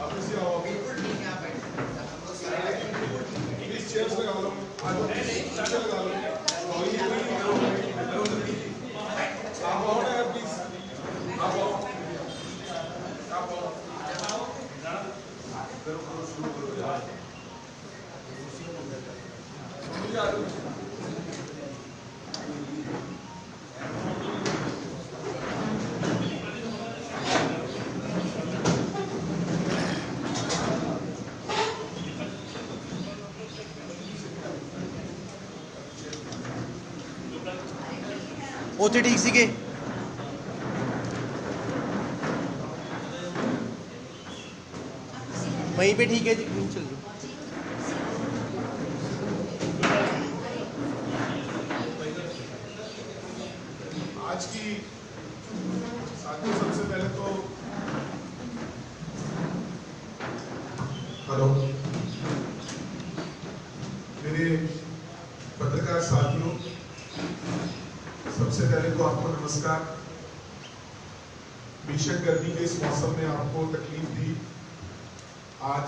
वापस ही आओ। बिल्कुल ठीक है, आप बैठे प्लीज चेयर्स लगा लो, चेयर लगा लो। आप आओ ना यार प्लीज, आप आओ, आप आओ। करो शुरू करो यार। ओथे ठीक सी के वहीं पे ठीक है जी, चलिए। आज की साथियों, सबसे पहले तो हेलो मेरे पत्रकार साथियों, सबसे पहले तो आपको नमस्कार। भीषण गर्मी के इस मौसम में आपको तकलीफ दी, आज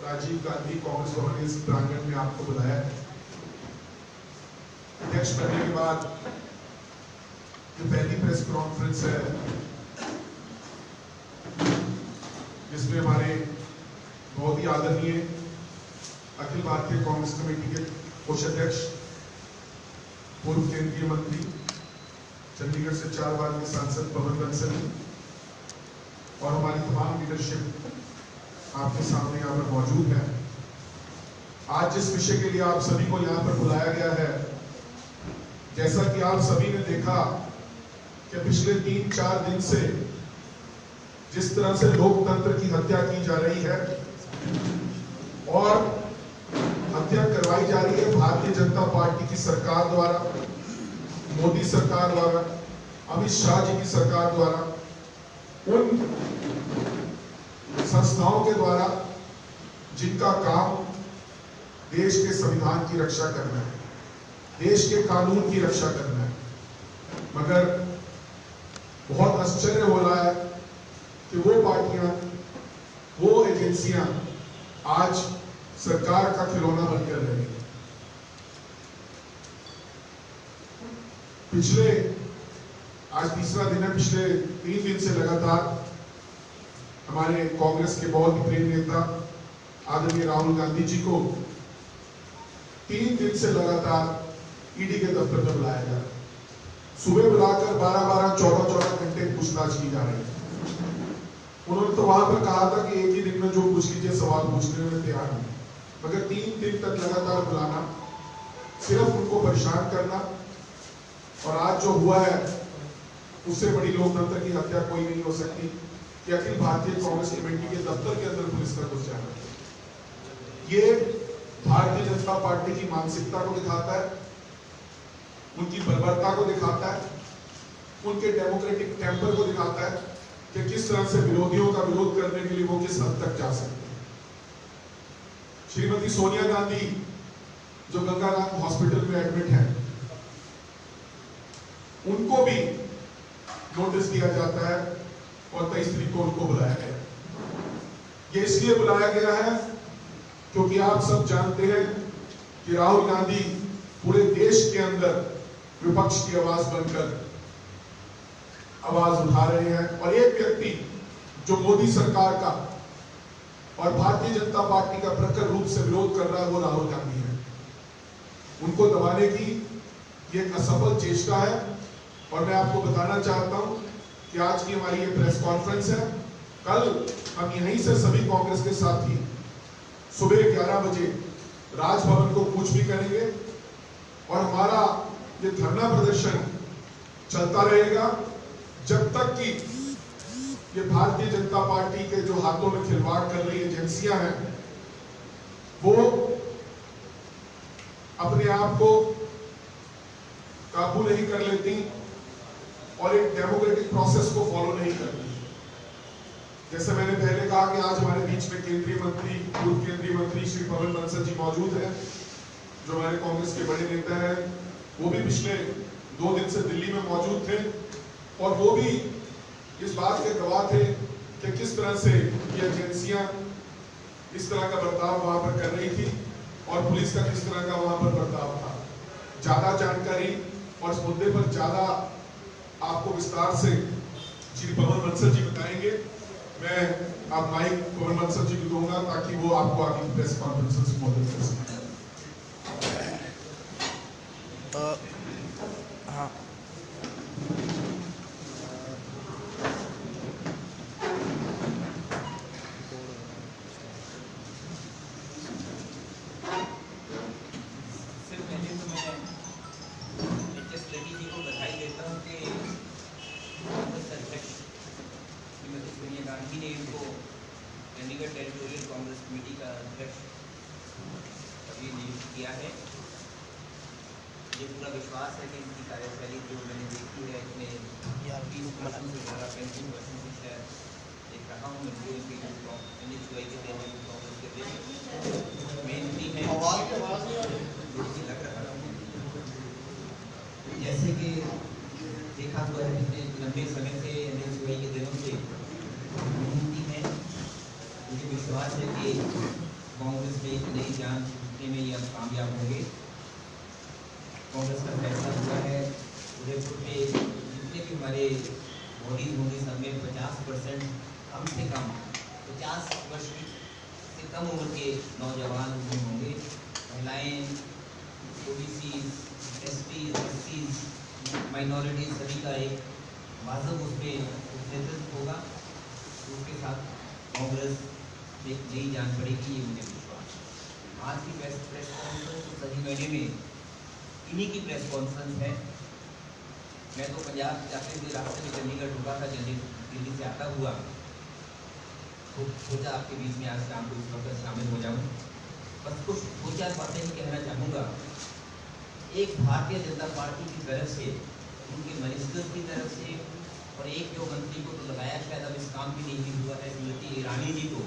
राजीव गांधी कांग्रेस भवन के इस प्रांगण में आपको बुलाया है। अध्यक्ष बनने के बाद ये पहली प्रेस कॉन्फ्रेंस है जिसमें हमारे बहुत ही आदरणीय अखिल भारतीय कांग्रेस कमेटी के कोषाध्यक्ष, पूर्व केंद्रीय मंत्री, चंडीगढ़ से 4 बार के सांसद पवन बंसल और हमारी तमाम लीडरशिप आपके सामने यहाँ पर मौजूद है। आज जिस विषय के लिए आप सभी को यहाँ पर बुलाया गया है, जैसा कि आप सभी ने देखा कि पिछले 3-4 दिन से जिस तरह से लोकतंत्र की हत्या की जा रही है और हत्या करवाई जा रही है भारतीय जनता पार्टी की सरकार द्वारा, मोदी सरकार द्वारा, अमित शाह जी की सरकार द्वारा, उन संस्थाओं के द्वारा जिनका काम देश के संविधान की रक्षा करना है, देश के कानून की रक्षा करना है। मगर बहुत आश्चर्य हो रहा है कि वो पार्टियां, वो एजेंसियां आज सरकार का खिलौना बनकर रही है। पिछले, आज तीसरा दिन है, पिछले 3 दिन से लगातार हमारे कांग्रेस के बहुत ही प्रिय नेता आदरणीय राहुल गांधी जी को 3 दिन से लगातार ईडी के दफ्तर में बुलाया जा रहा है। सुबह बुलाकर 12-12, 14-14 घंटे पूछताछ की जा रही है। उन्होंने तो वहां पर कहा था कि एक ही दिन में जो पूछ लीजिए, सवाल पूछने में तैयार हूं, मगर 3 दिन तक लगातार बुलाना, सिर्फ उनको परेशान करना, और आज जो हुआ है उससे बड़ी लोकतंत्र की हत्या कोई नहीं हो सकती कि अखिल भारतीय कांग्रेस कमेटी के दफ्तर के अंदर पुलिस का घुस जाना। ये भारतीय जनता पार्टी की मानसिकता को दिखाता है, उनकी बर्बरता को दिखाता है, उनके डेमोक्रेटिक टेम्पर को दिखाता है कि किस तरह से विरोधियों का विरोध करने के लिए वो किस हद तक जा सकते हैं। श्रीमती सोनिया गांधी जो गंगाराम हॉस्पिटल में एडमिट है, उनको भी नोटिस दिया जाता है और 23 तारीख को उनको बुलाया गया। ये इसलिए बुलाया गया है क्योंकि आप सब जानते हैं कि राहुल गांधी पूरे देश के अंदर विपक्ष की आवाज बनकर आवाज उठा रहे हैं, और एक व्यक्ति जो मोदी सरकार का और भारतीय जनता पार्टी का प्रखर रूप से विरोध कर रहा है वो राहुल गांधी है। उनको दबाने की ये एक असफल चेष्टा है, और मैं आपको बताना चाहता हूं कि आज की हमारी ये प्रेस कॉन्फ्रेंस है। कल हम यहीं से सभी कांग्रेस के साथी सुबह 11 बजे राजभवन को कूच भी करेंगे, और हमारा ये धरना प्रदर्शन चलता रहेगा जब तक कि ये भारतीय जनता पार्टी के जो हाथों में खिलवाड़ कर रही एजेंसियां हैं वो अपने आप को काबू नहीं कर लेती और एक डेमोक्रेटिक प्रोसेस को फॉलो नहीं करती। जैसे मैंने पहले कहा कि आज हमारे बीच में केंद्रीय मंत्री, पूर्व केंद्रीय मंत्री श्री पवन बंसल जी मौजूद हैं, जो हमारे कांग्रेस के बड़े नेता हैं। वो भी पिछले 2 दिन से दिल्ली में मौजूद थे, और वो भी इस बात के गवाह थे कि किस तरह से ये एजेंसियां इस तरह का बर्ताव वहां पर कर रही थी और पुलिस का किस तरह का वहां पर बर्ताव था। ज्यादा जानकारी और इस मुद्दे पर ज्यादा आपको विस्तार से श्री पवन बंसल जी बताएंगे। मैं आप माइक पवन बंसल जी को दूंगा ताकि वो आपको आगे प्रेस कॉन्फ्रेंस से संबोधित कर सकें। हाँ सिर्फ पहले तो मैं एच.एस. रेड्डी जी को बधाई देता हूँ कि कांग्रेस अध्यक्ष श्रीमती सोनिया गांधी ने इनको चंडीगढ़ टेरिटोरियल कांग्रेस कमेटी का अध्यक्ष अभी नियुक्त किया है। मुझे पूरा विश्वास है कि इनकी कार्यशैली जो मैंने देखी है इसमें 20% से ज़्यादा 35% से शायद देख रहा हूँ मैं इनकी NHUI के लिए कांग्रेस के लिए मेहनती है मुझे लग रहा है। जैसे कि देखा हुआ है पिछले लंबे समय से NHUI के दिनों से मेहनती है। मुझे विश्वास है कि कांग्रेस में एक नई जान देने में यह कामयाब होंगे। कांग्रेस का फैसला हुआ है उदयपुर में जितने भी हमारे बॉडीज होंगे सब में 50% कम से कम 50 वर्ष से कम उम्र के नौजवान उसमें होंगे। महिलाएं, OBC, ST, SCs, माइनॉरिटी सभी का एक वाजब उसमें नेतृत्व होगा। उसके साथ कांग्रेस एक नई जान पड़ेगी, ये मुझे विश्वास है। आज की प्रेस कॉन्फ्रेंस तो सही महीने में इन्हीं की प्रेस कॉन्फ्रेंस है। मैं तो पंजाब जाते हुए रास्ते में चंडीगढ़ रुका था, दिल्ली से आता हुआ तो सोचा आपके बीच में आज शाम को इस वक्त शामिल हो जाऊं। बस कुछ दो चार बातें ही कहना चाहूँगा। एक भारतीय जनता पार्टी की तरफ से, उनके मिनिस्टर्स की तरफ से और एक जो मंत्री को तो लगाया शायद अब इस काम भी नहीं हुआ है, स्मृति ईरानी जी को,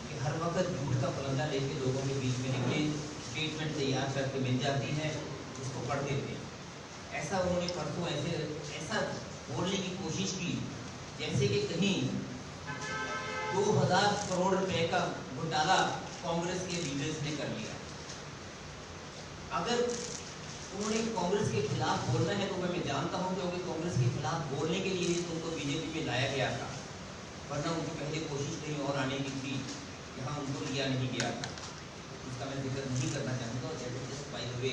कि हर वक्त झूठ का फलंदा लेके लोगों के बीच में निकले, स्टेटमेंट तैयार करके मिल जाती है, उसको पढ़ देते हैं। ऐसा उन्होंने परसों ऐसा बोलने की कोशिश की जैसे कि कहीं 2000 करोड़ रुपए का घोटाला कांग्रेस के लीडर्स ने कर लिया। अगर उन्होंने कांग्रेस के खिलाफ बोलना है तो मैं जानता हूं क्योंकि कांग्रेस के खिलाफ बोलने के लिए ही तो उनको बीजेपी में लाया गया था, वरना उनकी पहले कोशिश कहीं और आने की थी, यहाँ उनको लिया नहीं गया था। उसका मैं जिक्र नहीं करना चाहूँगा, जस्ट बाय द वे।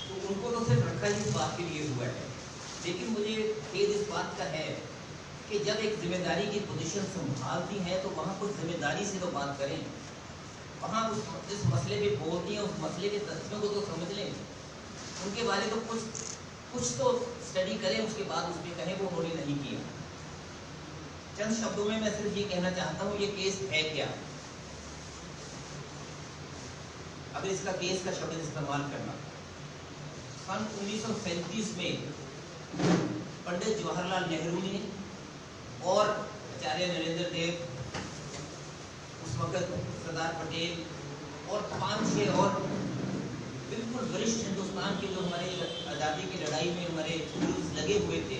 तो उनको तो सिर्फ रखा ही इस बात के लिए हुआ है। लेकिन मुझे खेद इस बात का है कि जब एक जिम्मेदारी की पोजीशन संभालती है तो वहाँ कुछ जिम्मेदारी से तो बात करें, वहाँ इस मसले पे बोलती हैं, उस मसले के तथ्यों को तो समझ लें, उनके बारे तो कुछ तो स्टडी करें, उसके बाद उसमें कहें। वो उन्होंने नहीं किया। चंद शब्दों में मैं सिर्फ ये कहना चाहता हूँ, ये केस है क्या। अगर इसका केस का शब्द इस्तेमाल करना, सन 1937 में पंडित जवाहरलाल नेहरू ने और आचार्य नरेंद्र देव, उस वक्त सरदार पटेल और 5-6 और बिल्कुल वरिष्ठ हिंदुस्तान के जो हमारे आज़ादी की लड़ाई में हमारे लगे हुए थे,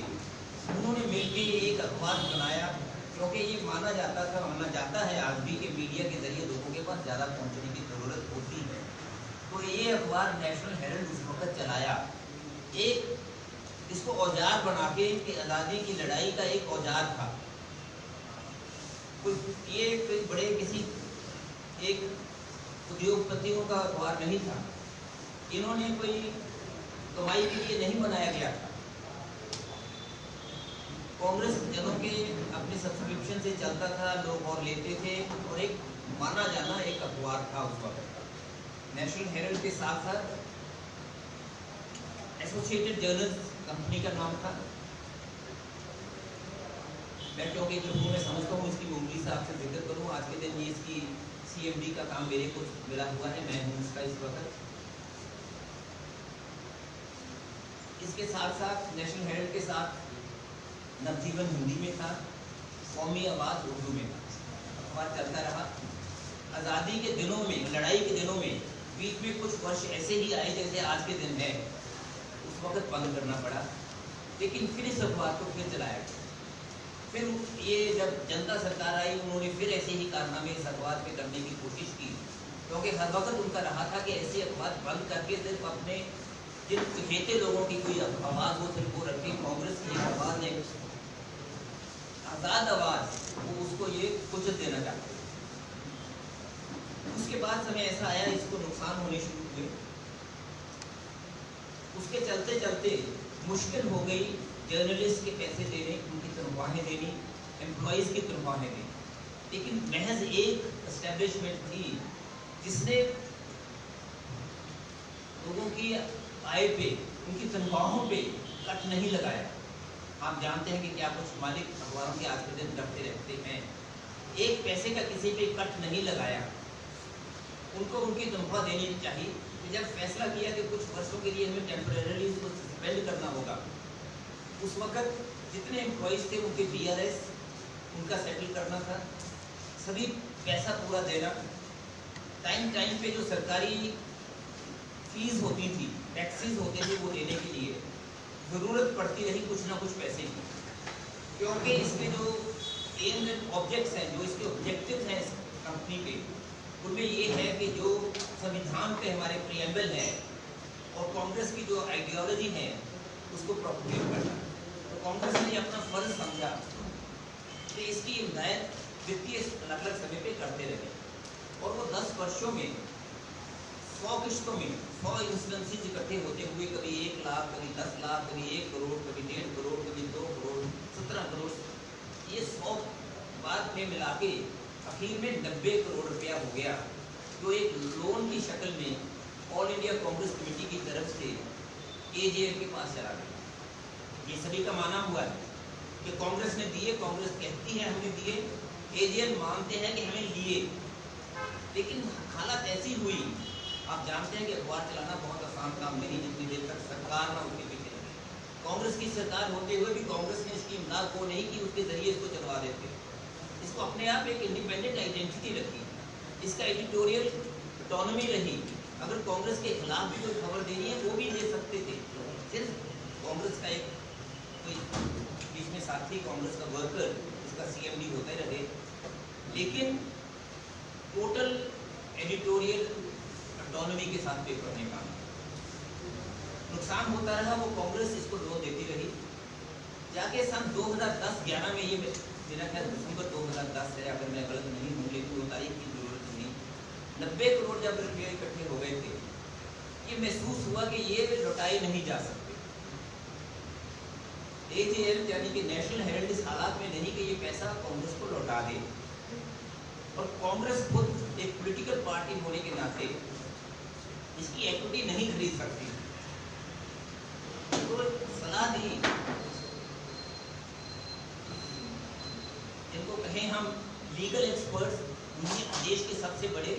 उन्होंने मिलकर एक अखबार बनाया। क्योंकि ये माना जाता है आज भी कि मीडिया के जरिए लोगों के पास ज़्यादा पहुंचने की ज़रूरत होती है। तो ये अखबार नेशनल हेरल्ड उस वक्त चलाया, एक इसको औजार बना के कि आज़ादी की लड़ाई का एक औजार था। ये कोई बड़े किसी एक उद्योगपतियों का अखबार नहीं था, इन्होंने कोई कमाई के लिए नहीं बनाया गया था। कांग्रेस जनों के अपने सब्सक्रिप्शन से चलता था, लोग और लेते थे, और एक माना जाना एक अखबार था उस वक्त का। नेशनल हेरल्ड के साथ साथ एसोसिएटेड जर्नल्स कंपनी का नाम था। मैं क्योंकि जो मैं समझता हूँ इसकी मुमकिन से आपसे जिक्र करूँ, आज के दिन ये इसकी CMD का काम मेरे को मिला हुआ है, मैं हूँ इसका इस वक्त। इसके साथ साथ नेशनल हेरल्ड के साथ नवजीवन हिंदी में था, कौमी आवाज़ उर्दू में था। अखबार चलता रहा। आज़ादी के दिनों में, लड़ाई के दिनों में बीच में कुछ वर्ष ऐसे ही आए जैसे आज के दिन है, उस वक्त बंद करना पड़ा, लेकिन फिर इस अखबार को फिर चलाया गया। फिर ये जब जनता सरकार आई, उन्होंने फिर ऐसे ही कारनामे इस अखबार पे करने की कोशिश की, क्योंकि हर वक्त उनका रहा था कि ऐसे अखबार बंद करके सिर्फ अपने जिन चहेते लोगों की कोई आवाज़ हो सिर्फ वो रखे। कांग्रेस की आवाज़ है, आज़ाद आवाज़, वो उसको ये कुचल देना चाहते हैं। उसके बाद समय ऐसा आया, इसको नुकसान होने शुरू हुए। उसके चलते चलते मुश्किल हो गई जर्नलिस्ट के पैसे देने, उनकी तनख्वाहें देनी, एम्प्लॉइज़ की तनख्वाहें देनी। लेकिन महज एक एस्टेब्लिशमेंट थी जिसने लोगों की आय पे, उनकी तनख्वाहों पे कट नहीं लगाया। आप जानते हैं कि क्या कुछ मालिक अखबारों के आज के दिन करते रहते हैं। एक पैसे का किसी पे कट नहीं लगाया, उनको उनकी तनख्वाह देनी चाहिए। तो जब फैसला किया कि कुछ वर्षों के लिए हमें टेम्परेरी उसको सस्पेंड करना होगा, उस वक्त जितने एम्प्लॉइज थे उनके BRS उनका सेटल करना था, सभी पैसा पूरा देना, टाइम टाइम पे जो सरकारी फीस होती थी, टैक्सेस होते थे, वो देने के लिए ज़रूरत पड़ती रही कुछ ना कुछ पैसे की। क्योंकि इसके जो एम्स एंड ऑब्जेक्ट्स हैं, जो इसके ऑब्जेक्टिव्स हैं इस कंपनी के, उनमें ये है कि जो संविधान पे हमारे प्रिएम्बल है और कांग्रेस की जो आइडियोलॉजी है उसको प्रोपेगेट करना। तो कांग्रेस ने अपना फर्ज समझा कि इसकी हिदायत वित्तीय अलग अलग समय पे करते रहे, और वो 10 वर्षों में 100 किश्तों में 100 इंस्टेंसेस इकट्ठे होते हुए, कभी 1 लाख, कभी 10 लाख, कभी 1 करोड़, कभी 1.5 करोड़, कभी 2 करोड़, 17 करोड़, ये 100 बाद में मिला के आखिर में 90 करोड़ रुपया हो गया, जो एक लोन की शक्ल में ऑल इंडिया कांग्रेस कमेटी की तरफ से AJL के पास चला गया। ये सभी का माना हुआ है कि कांग्रेस ने दिए, कांग्रेस कहती है हमने दिए, AJL मानते हैं कि हमें लिए। लेकिन हालत ऐसी हुई, आप जानते हैं कि अखबार चलाना बहुत आसान काम नहीं, जितनी देर तक सरकार ना उसके पीछे लगे। कांग्रेस की सरकार होते हुए भी कांग्रेस ने इसकी इमदाद वो नहीं की, उसके जरिए इसको चलवा देते। इसको अपने आप एक इंडिपेंडेंट आइडेंटिटी रखी, इसका एडिटोरियल ऑटोनॉमी रही। अगर कांग्रेस के खिलाफ भी कोई खबर देनी है वो भी दे सकते थे। सिर्फ कांग्रेस का एक कोई बीच में साथी, कांग्रेस का वर्कर, इसका CMD होते रहे, लेकिन टोटल एडिटोरियल ऑटोनॉमी के साथ पेपर ने काम नुकसान होता रहा। वो कांग्रेस इसको लोन देती रही। जाके सन 2010-11 में, ये मेरा ख्याल दिसंबर 2010 है अगर मैं गलत नहीं हूँ, लेकिन वो तारीख की जरूरत नहीं, 90 करोड़ जब रुपये इकट्ठे हो गए थे, ये महसूस हुआ कि ये लौटाए नहीं जा सकते। AJL यानी कि नेशनल हेराल्ड इस हालात में नहीं कि ये पैसा कांग्रेस को लौटा दे, और कांग्रेस खुद एक पॉलिटिकल पार्टी होने के नाते इसकी इक्विटी नहीं खरीद सकती। तो सलाह दी, जिनको कहें हम लीगल एक्सपर्ट्स, देश के सबसे बड़े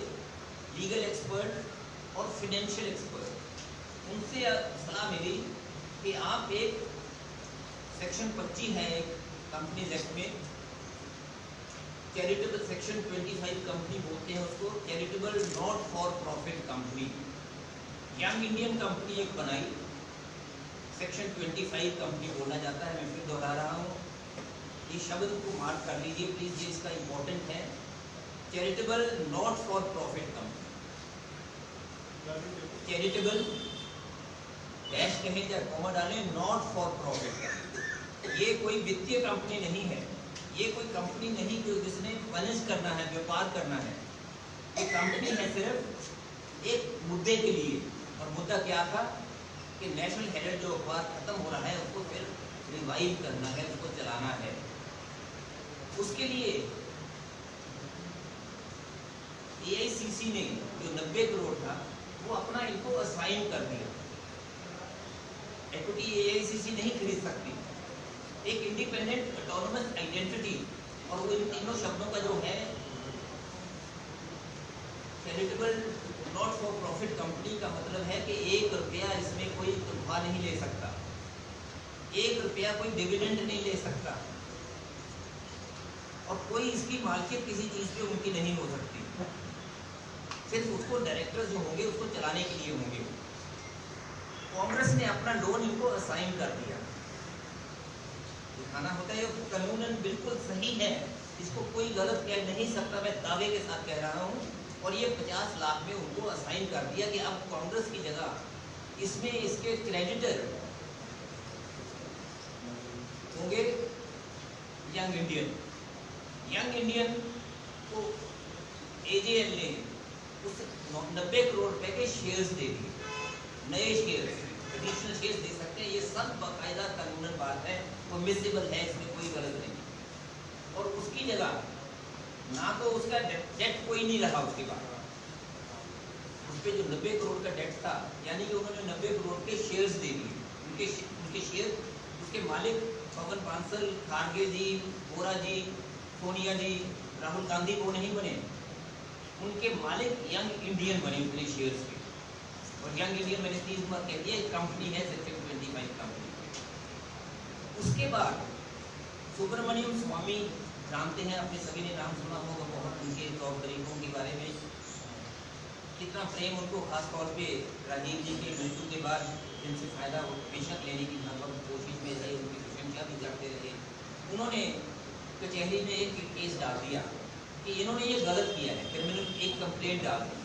लीगल एक्सपर्ट और फाइनेंशियल एक्सपर्ट, उनसे सलाह मिली कि आप एक सेक्शन 25 है एक कंपनीज एक्ट में, चैरिटेबल सेक्शन 25 कंपनी बोलते हैं उसको, charitable not for profit company, young Indian company एक बनाई, सेक्शन 25 कंपनी बोला जाता है। मैं फिर दोहरा रहा हूँ, ये शब्द को मार्क कर लीजिए प्लीज, ये इसका इम्पोर्टेंट है। Charitable not for profit company, charitable dash कहें या कॉमा डालें, नॉट फॉर प्रॉफिट। ये कोई वित्तीय कंपनी नहीं है, ये कोई कंपनी नहीं जो जिसने मैनेज करना है, व्यापार करना है। ये कंपनी है सिर्फ एक मुद्दे के लिए, और मुद्दा क्या था कि नेशनल हेराल्ड जो अखबार खत्म हो रहा है उसको फिर रिवाइव करना है, उसको चलाना है। उसके लिए AICC ने जो 90 करोड़ था वो अपना इनको असाइन कर दिया। इक्विटी AICC नहीं खरीद सकती, एक इंडिपेंडेंट ऑटोनोमस आइडेंटिटी, और वो इन तीनों शब्दों का जो है, charitable not for profit company का मतलब है कि 1 रुपया इसमें कोई तनख्वाह नहीं ले सकता, 1 रुपया कोई डिविडेंड नहीं ले सकता, और कोई इसकी मालकियत किसी चीज पे उनकी नहीं हो सकती। सिर्फ उसको डायरेक्टर्स जो होंगे उसको चलाने के लिए होंगे। कांग्रेस ने अपना लोन इनको असाइन कर दिया। खाना होता है, ये कानूनन बिल्कुल सही है, इसको कोई गलत कह नहीं सकता, मैं दावे के साथ कह रहा हूँ। और ये 50 लाख में उनको असाइन कर दिया कि अब कांग्रेस की जगह इसमें इसके क्रेडिटर होंगे यंग इंडियन। यंग इंडियन को एजेएल ने उस 90 करोड़ रुपए के शेयर्स दे दिए, नए शेयर्स, एडिशनल शेयर्स दे सकते हैं। ये सब बाकायदा कानूनन बात है, परमिसिबल है, इसमें कोई गलत नहीं। और उसकी जगह ना तो उसका डेट कोई नहीं रहा, उसके बाद उस पे जो 90 करोड़ का डेट था, यानी कि उन्होंने 90 करोड़ के शेयर्स दे दिए। उनके शेयर, उसके मालिक पवन बांसल, खारगे जी, वोरा जी, सोनिया जी, राहुल गांधी वो नहीं बने, उनके मालिक यंग इंडियन बने उतने शेयर्स के। और यंग इंडियन मैंने 3 बार कह दिया, एक कंपनी है सेक्शन 25 कंपनी। उसके बाद सुब्रमण्यम स्वामी जानते हैं, अपने सभी ने नाम सुना होगा, बहुत उनके तौर तरीकों के बारे में कितना प्रेम उनको, खास तौर पे राजीव जी के मृत्यु के बाद जिनसे फायदा बेशक लेने की कोशिश में रहे, उनकी प्रशंसा भी करते रहे। उन्होंने कचहरी में एक केस डाल दिया कि इन्होंने ये गलत किया है, क्रिमिनल एक कंप्लेंट डाल दी।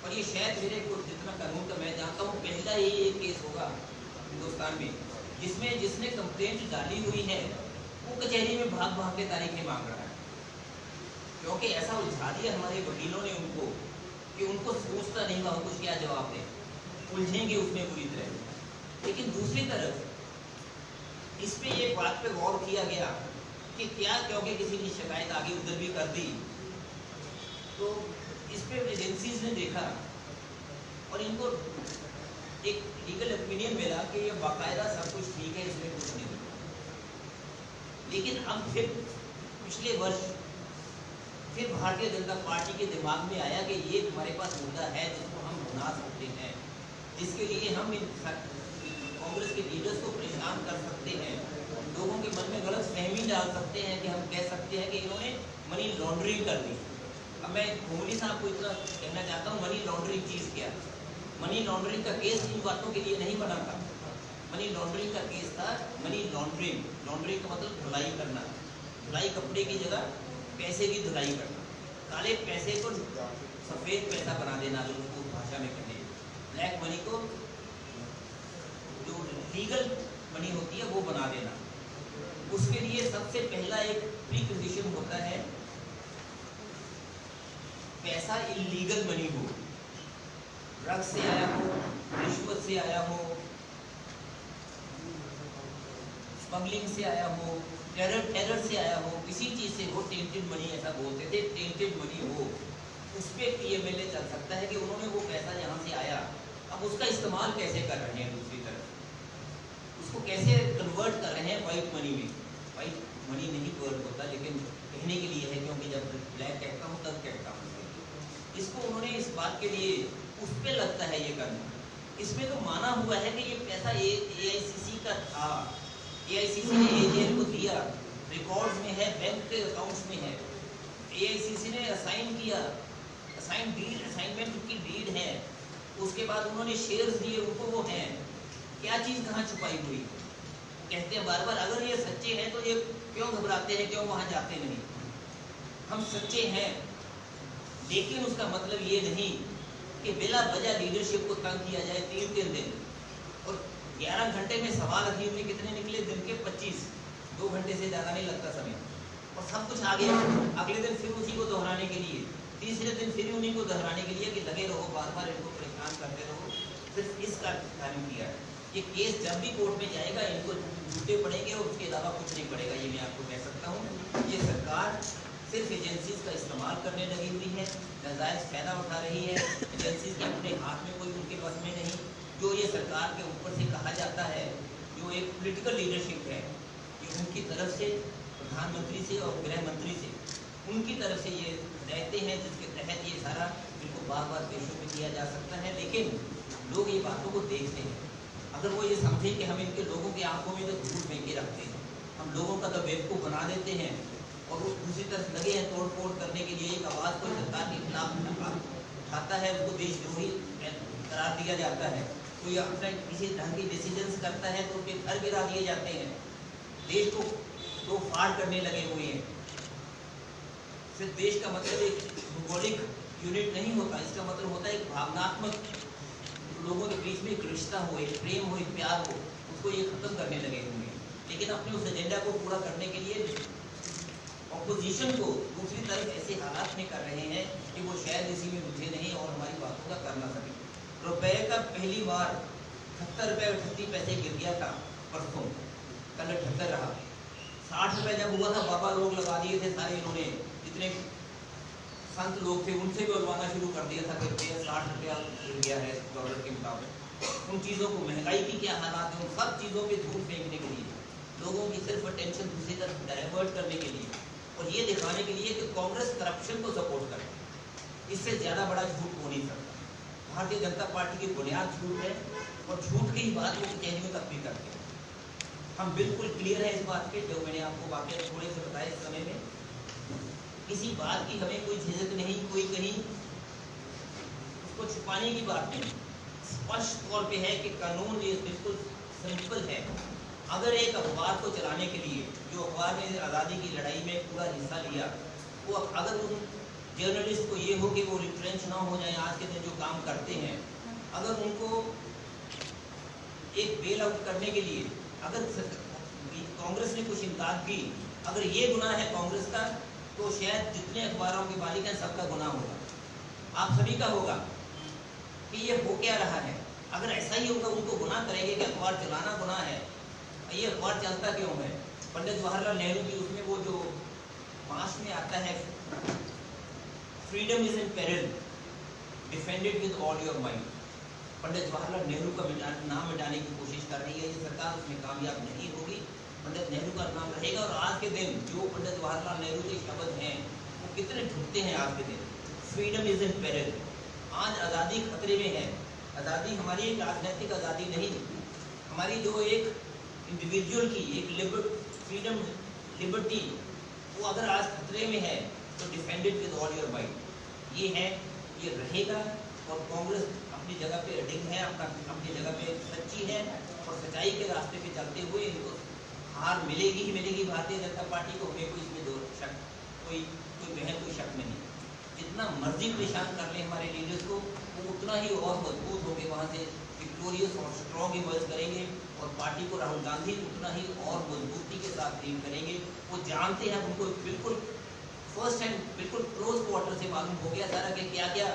और ये शायद मेरे को जितना कानून का मैं जानता हूँ पहला ही एक केस होगा हिंदुस्तान में जिसमें जिसने कंप्लेंट डाली हुई है वो कचहरी में भाग भाग के तारीखें मांग रहा है, क्योंकि ऐसा उलझा दिया हमारे वकीलों ने उनको कि उनको सोचता नहीं था कुछ क्या जवाब दें, उलझेंगे उसमें पूरी तरह। लेकिन दूसरी तरफ इस पे ये बात पे गौर किया गया कि क्या, क्योंकि किसी ने शिकायत आगे उधर भी कर दी, तो इस पे एजेंसीज ने देखा और इनको एक लीगल ओपिनियन मिला कि ये बाकायदा सब कुछ ठीक है, इसमें कुछ नहीं। लेकिन अब फिर पिछले वर्ष फिर भारतीय जनता पार्टी के दिमाग में आया कि ये हमारे पास मुद्दा है जिसको हम बना सकते हैं, जिसके लिए हम कांग्रेस के लीडर्स को परेशान कर सकते हैं, लोगों के मन में गलत फहमी डाल सकते हैं कि हम कह सकते हैं कि इन्होंने मनी लॉन्ड्रिंग कर दी। अब मैं मोदी साहब को इतना कहना चाहता हूँ, मनी लॉन्ड्रिंग चीज़ क्या? मनी लॉन्ड्रिंग का केस इन बातों के लिए नहीं बना था। मनी लॉन्ड्रिंग का केस था मनी लॉन्ड्रिंग, लॉन्ड्रिंग का मतलब धुलाई करना, धुलाई कपड़े की जगह पैसे की धुलाई करना, काले पैसे को सफ़ेद पैसा बना देना, जो उसको भाषा में कहते हैं, ब्लैक मनी को जो लीगल मनी होती है वो बना देना। उसके लिए सबसे पहला एक प्री कंडीशन होता है पैसा इलीगल मनी हो, ड्रग्स से आया हो, रिश्वत से आया हो, स्मगलिंग से आया हो, टेरर से आया हो, किसी चीज़ से हो, टेंटेड मनी ऐसा बोलते थे, टेंटेड मनी हो, उस पर पीएमएलए चल सकता है कि उन्होंने वो पैसा जहाँ से आया अब उसका इस्तेमाल कैसे कर रहे हैं, दूसरी तरफ उसको कैसे कन्वर्ट कर रहे हैं वाइट मनी में। वाइट मनी नहीं वर्ड होता, लेकिन कहने के लिए है, क्योंकि जब ब्लैक कहता हूँ तब कहता हूँ। इसको उन्होंने इस बात के लिए उस पर लगता है ये करना। इसमें तो माना हुआ है कि ये पैसा एआईसीसी का था, एआईसीसी ने एजेएल को दिया, रिकॉर्ड्स में है, बैंक के अकाउंट्स में है, एआईसीसी ने असाइन किया, असाइनमेंट की डीड है, उसके बाद उन्होंने शेयर्स दिए, उनको वो हैं, क्या चीज़ कहाँ छुपाई हुई? कहते हैं बार बार अगर ये सच्चे हैं तो ये क्यों घबराते हैं, क्यों वहाँ जाते नहीं? हम सच्चे हैं, लेकिन उसका मतलब ये नहीं कि बिला वजह लीडरशिप को तंग किया जाए 3 दिन। और 11 घंटे में सवाल अखीर में कितने निकले? दिन के 25, 2 घंटे से ज़्यादा नहीं लगता समय, और सब कुछ आ गया। अगले दिन फिर उसी को दोहराने के लिए, तीसरे दिन फिर उन्हीं को दोहराने के लिए कि लगे रहो, बार बार इनको परेशान करते रहो, सिर्फ इसका कार्य किया है। ये केस जब भी कोर्ट में जाएगा इनको झूठे पड़ेंगे और उसके अलावा कुछ नहीं पड़ेगा, ये मैं आपको कह सकता हूँ। ये सरकार सिर्फ एजेंसीज का इस्तेमाल करने लगी हुई है, नाजायज़ फायदा उठा रही है। एजेंसीज के अपने हाथ में कोई उनके बस में नहीं। जो ये सरकार के ऊपर से कहा जाता है, जो एक पॉलिटिकल लीडरशिप है, ये उनकी तरफ से, प्रधानमंत्री से और गृह मंत्री से, उनकी तरफ से ये रहते हैं, जिसके तहत ये सारा इनको बार बार पेशों में किया जा सकता है। लेकिन लोग ये बातों को देखते हैं, अगर वो ये समझें कि हम इनके लोगों की आंखों में तो धूल फेंक के रखते हैं, हम लोगों का तो बेवकूफ़ बना देते हैं, और वो दूसरी तरफ लगे हैं तोड़ फोड़ करने के लिए। एक आवाज़ कोई सरकार के खिलाफ उठाता है, उसको देशद्रोही करार दिया जाता है। कोई अपना किसी ढंग की डिसीजंस करता है तो उसके घर गिरा दिए जाते हैं। देश को तो फाड़ करने लगे हुए हैं। सिर्फ देश का मतलब एक भौगोलिक यूनिट नहीं होता, इसका मतलब होता है एक भावनात्मक लोगों के बीच में एक रिश्ता हो, एक प्रेम हो, एक प्यार हो, उसको ये खत्म करने लगे होंगे। लेकिन अपने उस एजेंडा को पूरा करने के लिए ऑपोजिशन को दूसरी तरफ ऐसे हालात में कर रहे हैं कि वो शायद इसी में रुझे नहीं और हमारी बातों का कर ना सके। रुपए का पहली बार 78 रुपये 38 पैसे गिर गया था परसों, कल 78 रहा। 60 रुपये जब हुआ था बाबा लोग लगा दिए थे सारे, इन्होंने जितने संत लोग थे उनसे भी उलवाना शुरू कर दिया था कि 60 रुपया गिर गया है डॉलर के मुताबिक। उन चीज़ों को, महंगाई की क्या हालात है, उन सब चीज़ों पे धूप फेंकने के लिए, लोगों की सिर्फ अटेंशन दूसरी तरफ डाइवर्ट करने के लिए और ये दिखाने के लिए कि कांग्रेस करप्शन को सपोर्ट करे। इससे ज़्यादा बड़ा झूठ हो नहीं सकता। भारतीय जनता पार्टी की बुनियाद झूठ है और झूठ की ही बात वो कचहरियों तक भी करते हैं। हम बिल्कुल क्लियर है इस बात पे, जो मैंने आपको वाकई थोड़े से बताया इस समय में। किसी बात की हमें कोई झिझक नहीं, कोई कहीं उसको छुपाने की बात नहीं। स्पष्ट तौर पे है कि कानून ये बिल्कुल सिंपल है। अगर एक अखबार को चलाने के लिए, जो अखबार ने आज़ादी की लड़ाई में पूरा हिस्सा लिया, वो अगर उन जर्नलिस्ट को ये हो कि वो रिट्रेंच ना हो जाए, आज के दिन जो काम करते हैं, अगर उनको एक बेल आउट करने के लिए अगर कांग्रेस ने कुछ इमदाद की, अगर ये गुनाह है कांग्रेस का, तो शायद जितने अखबारों के मालिक हैं सबका गुनाह होगा, आप सभी का होगा कि ये हो क्या रहा है। अगर ऐसा ही होगा, उनको गुनाह करेंगे कि अखबार चलाना गुनाह है, ये अखबार चलता क्यों है। पंडित जवाहरलाल नेहरू की उसमें वो जो मास में आता है, freedom is in peril, defended with all your mind. Pandit Jawaharlal Nehru का नाम मिटाने की कोशिश कर रही है ये सरकार, उसमें कामयाब नहीं होगी। पंडित नेहरू का नाम रहेगा। और आज के दिन जो पंडित जवाहरलाल नेहरू के शब्द हैं वो कितने ढुकते हैं आज के दिन। फ्रीडम इज इन पेरिल, आज आज़ादी खतरे में है। आज़ादी हमारी एक राजनीतिक आज़ादी नहीं, हमारी जो एक इंडिविजुअल की एक फ्रीडम लिबर्टी, वो अगर आज खतरे में है तो defended with all your mind. ये है, ये रहेगा। और कांग्रेस अपनी जगह पे अडिग है, अपनी जगह पे सच्ची है और सच्चाई के रास्ते पे चलते हुए इनको हार मिलेगी ही मिलेगी भारतीय जनता पार्टी को। हमें कोई इसमें दो शक, कोई बहन, कोई शक नहीं। जितना मर्जी परेशान कर ले हमारे लीडर्स को, वो उतना ही और मजबूत होकर वहाँ से विक्टोरियस और स्ट्रॉन्ग इमर्ज करेंगे और पार्टी को राहुल गांधी उतना ही और मजबूती के साथ लीड करेंगे। वो जानते हैं, उनको बिल्कुल फर्स्ट हैंड, बिल्कुल क्लोज क्वार्टर से मालूम हो गया सारा कि क्या क्या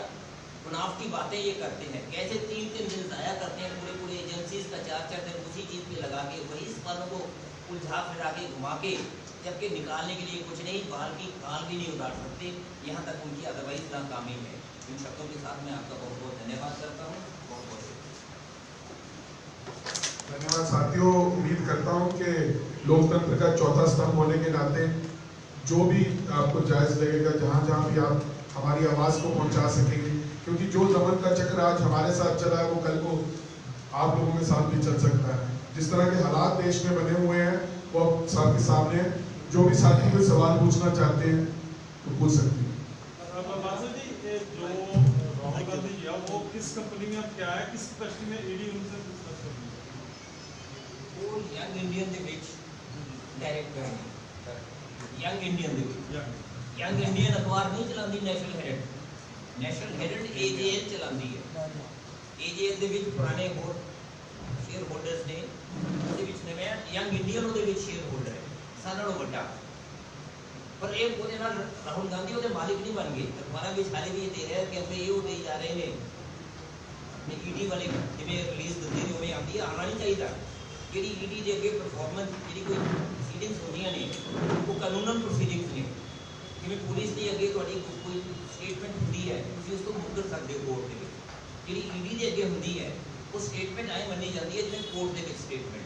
चुनाव की बातें ये करते हैं, कैसे 3-3 दिन ज़ाया करते हैं पूरे एजेंसीज का 4-4 दिन उसी चीज़ पे लगा के, वही सवालों को उलझा फिरा के घुमा के, जबकि निकालने के लिए कुछ नहीं, बाहर की खाल भी नहीं उतार सकते। यहाँ तक उनकी अदरवाइज नाकामी है। इन शब्दों के साथ मैं आपका बहुत बहुत धन्यवाद करता हूँ। बहुत बहुत धन्यवाद साथियों। उम्मीद करता हूँ कि लोकतंत्र का चौथा स्तंभ होने के नाते जो भी आपको जायज़ लगेगा, जहाँ जहाँ भी आप हमारी आवाज़ को पहुँचा सकेंगे, क्योंकि जो दमन का चक्र आज हमारे साथ चला है वो कल को आप लोगों के साथ भी चल सकता है। जिस तरह के हालात देश में बने हुए हैं वो अब सबके सामने है। जो भी साथी कोई सवाल पूछना चाहते हैं तो पूछ सकते हैं। बादशाह जी, जो राहुल गांधी जी वो किस कंपनी में क्या है, किस कैपेसिटी में ईडी उनसे डिस्कस कर रही है? वो यंग इंडियन ਦੇ ਵਿੱਚ डायरेक्टर यंग इंडियन ਦੇ ਵਿੱਚ यंग इंडियन अखबार नहीं चलाती नेशनल हेरिटेज एजेएल चलाती है। एजेएल ਦੇ ਵਿੱਚ ਪੁਰਾਣੇ ਹੋਰ शेयर होल्डर्स ने, ਉਹਦੇ ਵਿੱਚ ਨਵੇਂ यंग इंडियन ਉਹਦੇ ਵਿੱਚ शेयर होल्डर है ਸਾਰਿਆਂ ਨਾਲੋਂ ਵੱਡਾ। पर एक ਉਹਦੇ ਨਾਲ ਰਾਹੁਲ ਗਾਂਧੀ ਉਹਦੇ ਮਾलिक नहीं बन गए। अखबार ਵਿੱਚ ਹਾਲੇ ਵੀ ਇਹ ਦੇ ਰਿਹਾ ਕਿ ਅਸੀਂ ਇਹ ਦੇ ਜਾ ਰਹੇ ਨੇ अपने ईडी वाले जिवें रिलीज दिंदे ने उवें आती है, आना नहीं चाहिए। ਜਿਹੜੀ ईडी ਦੇ ਅੱਗੇ परफॉर्मेंस ਜਿਹੜੀ ਕੋਈ प्रोसीडिंग्स ਹੁੰਦੀਆਂ ਨੇ ਉਹ ਕਾਨੂੰਨਨ प्रोसीडिंग्स ਨੇ। ਜਿਵੇਂ ਪੁਲਿਸ ਦੀ ਅੱਗੇ ਤੁਹਾਡੀ ਕੋਈ ਸਟੇਟਮੈਂਟ ਹੁੰਦੀ ਹੈ, ਤੁਸੀਂ ਉਸ ਤੋਂ ਮੁਕਰ ਸਕਦੇ ਹੋ ਕੋਰਟ ਦੇ ਵਿੱਚ। ਜਿਹੜੀ ईडी ਦੇ ਅੱਗੇ ਹੁੰਦੀ ਹੈ ਉਹ ਸਟੇਟਮੈਂਟ ਐ ਮੰਨੀ ਜਾਂਦੀ ਹੈ ਜਿਵੇਂ ਕੋਰਟ ਦੇ ਵਿੱਚ ਸਟੇਟਮੈਂਟ।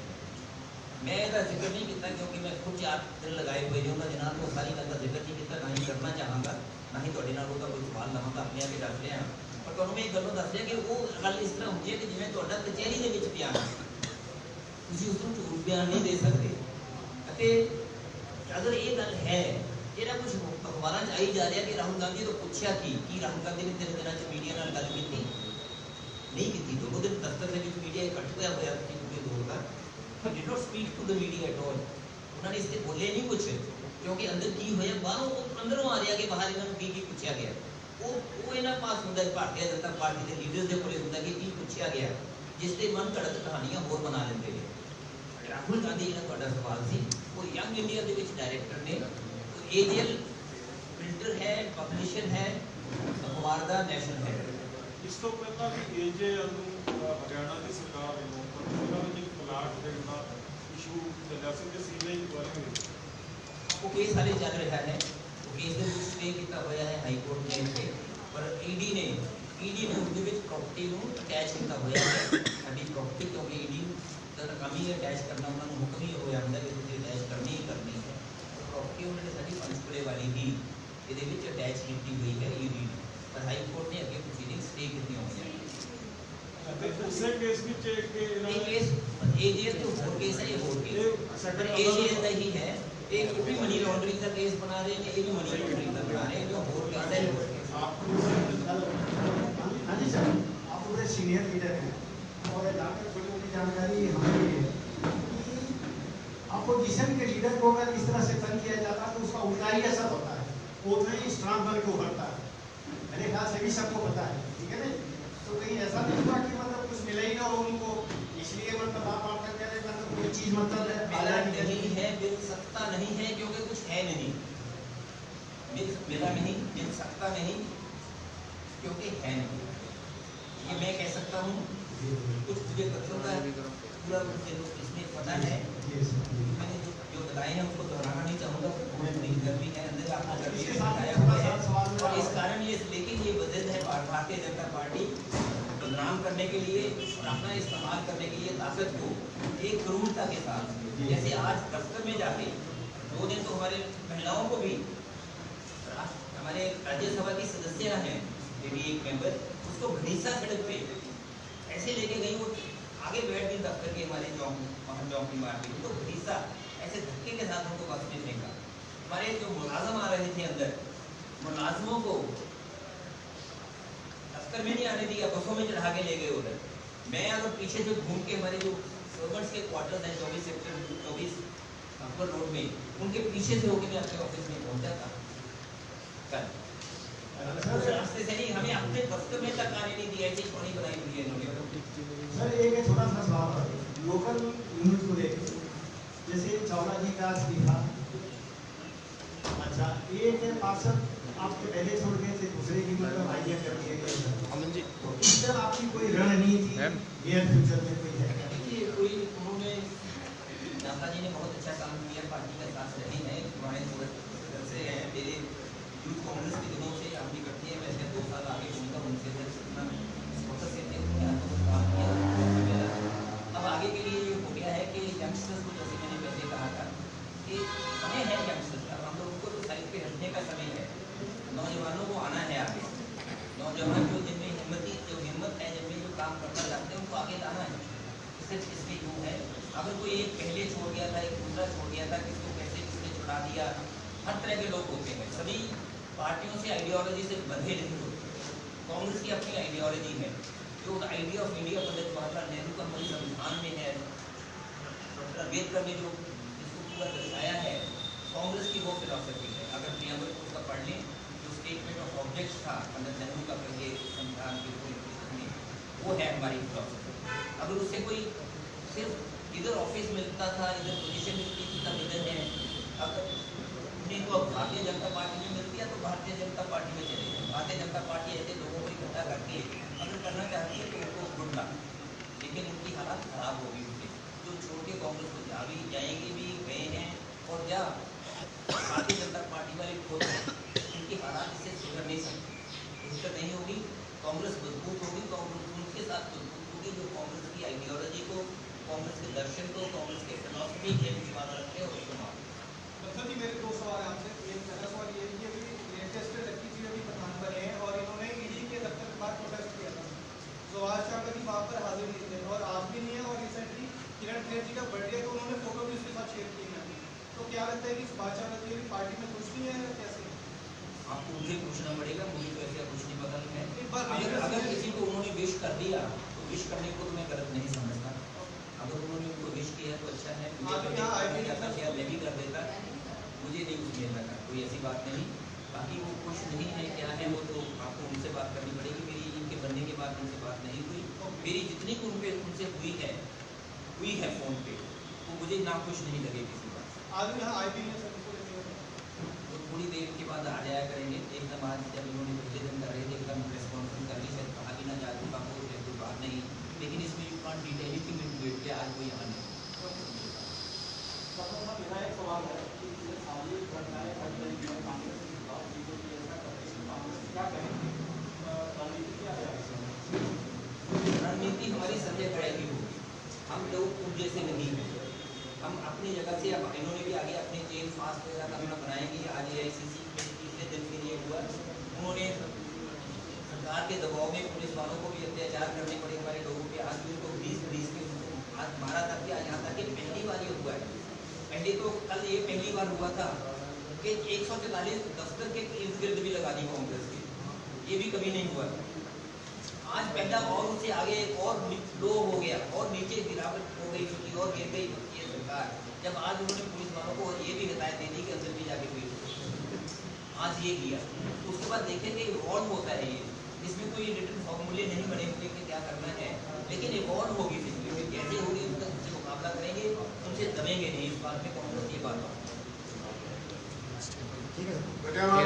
मैं इसका जिक्र नहीं किया क्योंकि मैं खुद 4 दिन लगाए हुए जो उन्होंने जनाब को सारी गल का जिक्र नहीं किया, ना ही करना चाहूँगा, ना ही थोड़े नाल कोई सवाल लवांगा। अपने आप ही दस रहा पर तुहानूं मैं एक गल्लों दस रहा कि वो गल इस तरह होती है कि जिवें तुहाडा कचहरी दे विच बयान तुसीं उसनूं झूठ बयान नहीं दे सकते। अते अगर ये गल है जिहड़ा कुछ अखबारां च आई जा रहा कि राहुल गांधी तो पूछा कि राहुल गांधी ने 3 दिनों च मीडिया नाल गल कीती नहीं की। 2 दिन दफ्तर के मीडिया इकट्ठ होया पूरे दौर का, did not speak to the media at all। उन्होंने इससे बोले नहीं कुछ, क्योंकि अंदर की होया बाहरों अंदरों आ रहा कि बाहर इन्होंने की पूछा गया वो इन्हों पास होंगे भारतीय जनता पार्टी के लीडर्स के कोले होंगे कि की पूछा गया, जिससे मन घड़त कहानियां होर बना लेंगे हैं। राहुल गांधी जी का सवाल सी वो यंग इंडिया के डायरेक्टर ने एजेल प्रिंटर है, पब्लिशर है, अखबार का नेशनल है। इस तो पहला भी एजे हरियाणा की सरकार ਵੱਲੋਂ पंचकूला में एक प्लाट देना इशू चलिया सी ते सीबीआई द्वारा वो केस हाले चल रहा है, वो केस के ਵਿੱਚ स्टे ਕੀਤਾ ਹੋਇਆ है हाई कोर्ट ने के, पर ईडी ने उसके ਵਿੱਚ प्रॉपर्टी ਨੂੰ ਅਟੈਚ ਕੀਤਾ ਹੋਇਆ है ਸਾਡੀ प्रॉपर्टी, क्योंकि ईडी ਦਾ ਕੰਮ ਹੀ ਅਟੈਚ ਕਰਨਾ, ਉਹਨਾਂ ਨੂੰ ਹੁਕਮ ਹੀ ਹੋਇਆ ਹੁੰਦਾ ਕਿ ਤੁਸੀਂ ਅਟੈਚ ਕਰਨੀ ਹੀ ਕਰਨੀ ਹੈ। प्रॉपर्टी उन्होंने ਸਾਡੀ ਪੰਚਕੂਲੇ ਵਾਲੀ ਹੀ ਇਹਦੇ ਵਿੱਚ ਅਟੈਚ ਕੀਤੀ ਹੋਈ ਹੈ ईडी ने, पर हाई कोर्ट ने ਅੱਗੇ प्रोसीडिंग स्टे ਕੀਤੀ ਹੋਈ है। उसे केस ਵਿੱਚ ਕਿ ਇਹਨਾਂ ਇਹ ਕੇਸ एजेएल तो ਹੋਰ केस है, ये ਹੋਰ केस पर एजेएल ਦਾ ही है। एक भी मनी लॉन्ड्रिंग का केस बना रहे हैं, ये भी मनी लॉन्ड्रिंग का बना रहे हैं, जो होर केस है। हाँ जी सर, आप पूरे सीनियर लीडर हैं और जहाँ तक छोटी मोटी जानकारी हमारी है कि अपोजिशन के लीडर को अगर इस तरह से तंग किया जाता है तो उसका उल्टा ही असर होता है, वो उतना ही स्ट्रांग बन के उभरता है। मेरे ख्याल से भी सबको पता है, ठीक है ना। तो कहीं ऐसा नहीं हुआ कि मतलब कुछ मिला ही ना हो उनको, इसलिए मतलब आप करके मतलब कोई चीज़ मतलब मिला नहीं है, मिल सकता नहीं है, क्योंकि कुछ है नहीं। मिला नहीं, मिल सकता नहीं, क्योंकि है नहीं। ये मैं कह सकता हूँ, कुछ मुझे तथ्यों का पूरा इसमें पता है, मैंने जो बताए हैं उसको दोहराना नहीं चाहूँगा, मेरी गर्मी है अंदर आपको गर्मी में बताया हुआ है, और इस कारण ये लेकिन ये वजह है भारतीय जनता पार्टी बदनाम करने के लिए और अपना इस्तेमाल करने के लिए ताकत को एक क्रूरता के साथ, जैसे आज दफ्तर में जाके 2 दिन तो हमारे महिलाओं को भी, हमारे राज्यसभा की सदस्य हैं लेडी एक मेंबर, उसको घनीसा सड़क पे ऐसे लेके गई, वो आगे बैठ गई दफ्तर के हमारे वहाँ चौकी मार के, तो घनीसा ऐसे धक्के के साथ उनको बस में फेंका। हमारे जो मुलाजम आ रहे थे अंदर, मुलाजमों को दफ्तर में नहीं आने दिया, बसों में चढ़ा के ले गए उधर। मैं अगर पीछे से घूम के हमारे जो सर्वेंट्स के क्वार्टर्स हैं 24 सेक्टर 24 अकबर रोड में, उनके पीछे से होकर मैं अपने ऑफिस में पहुंचा था कल। उस रास्ते से नहीं, हमें अपने दफ्तर में तक आने नहीं दिया, ऐसी कहानी बनाई हुई है इन्होंने। सर एक छोटा सा सवाल लोकल यूनिट को लेकर, जैसे चावला जी का इस्तीफा, अच्छा एक पार्षद आपके पहले छोड़ गए थे, दूसरे की मतलब आइडिया कर दिए गए, अमन जी तो इस तरह आपकी कोई रणनीति नियर फ्यूचर में कोई है? देखिए कोई उन्होंने दादा जी ने बहुत अच्छा काम किया, पार्टी के साथ रहे हैं, पुराने से हैं, मेरे यूथ कांग्रेस के दिनों से हम इकट्ठे हैं, वैसे 2 साल आगे उनका उनसे काम किया। अब आगे के लिए ये हो गया है कि यंगस्टर्स को, जैसे मैंने पहले कहा था कि समय है यंगस्टर्स का, हम लोगों को तो साइड पे हटने का समय है, नौजवानों को आना है आगे। नौजवान जो जिनमें हिम्मत है, जिनमें जो काम करना चाहते हैं, उनको आगे लाना है। सिर्फ इसलिए यूँ है, अगर कोई एक पहले छोड़ गया था, एक दूसरा छोड़ गया था, किसको कैसे किसने छुड़ा दिया, हर तरह के लोग होते हैं, सभी पार्टियों से आइडियोलॉजी से बंधे नहीं होते। कांग्रेस की अपनी आइडियोलॉजी है, जो आइडिया ऑफ इंडिया पंडित जवाहरलाल नेहरू का हमारे संविधान में है, डॉक्टर अम्बेडकर ने जो इसको पूरा दर्शाया है, कांग्रेस की वो फिलॉसफी है। अगर प्रियम्बल को उसका पढ़ लें, जो स्टेटमेंट ऑफ ऑब्जेक्ट्स था पंडित नेहरू का पहले संविधान के में, वो है हमारी फिलॉसफी। अगर उससे कोई सिर्फ इधर ऑफिस मिलता था, इधर पोजीशन मिलती थी, तब इधर है, अगर उन्हें को अब भारतीय जनता पार्टी में मिल गया तो भारतीय जनता पार्टी में चले गए। भारतीय जनता पार्टी ऐसे लोगों को इकट्ठा करती है, अगर करना चाहती है तो उनको गुड लक, लेकिन उनकी हालत खराब होगी, उनकी जो छोड़ के कांग्रेस को जा भी जाएंगे भी गए हैं, और जा भारतीय जनता पार्टी वाले खुद उनकी हालात इससे सुधर नहीं सकती, बेहतर नहीं होगी। कांग्रेस मजबूत होगी, कांग्रेस उनके साथ मजबूत होगी जो कांग्रेस की आइडियोलॉजी को, कांग्रेस के दर्शन को, कांग्रेस के फिलॉसफी के विश्वास रखते हैं और उसको मानते हैं। सर जी मेरे 2 सवाल आपसे। एक पहला सवाल ये है कि अभी लेटेस्ट लड़की जी अभी प्रधान बने हैं और इन्होंने ईडी के दफ्तर के बाहर प्रोटेस्ट किया था, सुभाष चंद्र जी वहाँ पर हाजिर नहीं थे और आज भी नहीं है, और रिसेंटली किरण खेर जी का बर्थडे तो उन्होंने फोटो भी उसके साथ शेयर की है। तो क्या लगता है कि सुभाष चंद्र जी अभी पार्टी में कुछ नहीं है, कैसे? आपको मुझे पूछना पड़ेगा, मुझे तो ऐसा कुछ नहीं पता है। अगर किसी को उन्होंने विश कर दिया तो विश करने को तो मैं गलत नहीं समझता। अगर उन्होंने उनको विश किया तो अच्छा है, मैं भी करता मुझे नहीं उसमें लगा, कोई ऐसी बात नहीं। बाकी वो खुश नहीं है क्या है वो तो आपको उनसे बात करनी पड़ेगी। मेरी इनके बनने के बाद उनसे बात नहीं हुई। मेरी जितनी उनसे हुई है फ़ोन पे, वो मुझे नाखुश नहीं लगे किसी बात से। आज भी यहाँ आए भी हैं सर, इसको लेने के लिए। तो थोड़ी देर के बाद आ जाया करेंगे। एकदम आज जब इन्होंने दूसरे दिन कर रहे थे एकदम रेस्पॉन्सिबल कर ली, शायद कहा भी ना जा चुका हो, कोई बात नहीं, लेकिन इसमें यू कांट डिटेल इट बैठ के आज कोई यहाँ नहीं। मेरा एक सवाल है कि ये सारी घटनाएं घट रही हैं कांग्रेस के खिलाफ, बीजेपी ऐसा कर रही है, कांग्रेस क्या कहेंगे, रणनीति क्या है? रणनीति हमारी सत्य तय की होगी। हम लोग उन जैसे नहीं हैं। हम अपनी जगह से, अब इन्होंने भी आगे अपने जेल फास्ट वगैरह अपना बनाएंगे। आज AICC में तीसरे दिन के लिए हुआ, उन्होंने सरकार के दबाव में पुलिस वालों को भी अत्याचार करने पड़े हमारे लोगों पे। आज भी उनको 20 के आज 12 तक के यहाँ तक कि पहली बार ये हुआ है। पहले तो कल ये पहली बार हुआ था कि 144 दफ्तर के इर्द गिर्द भी लगा दी कांग्रेस के, ये भी कभी नहीं हुआ। आज पहला और उससे आगे और लो हो गया और नीचे गिरावट हो गई उनकी और गिर गई ये सरकार। जब आज उन्होंने पुलिस वालों को ये भी हिदायत दे दी कि अंदर भी जाके पेश हो, आज ये किया। उसके बाद देखेंगे इवॉल्व होता है ये, इसमें कोई रिटर्न फॉर्मूले नहीं बने हुए कि क्या करना है, लेकिन इवॉल्व होगी सिचुएशन कैसे होगी उसका उनसे मुकाबला करेंगे, उनसे दबेंगे नहीं। इस बात में कांग्रेस ये बात धन्यवाद।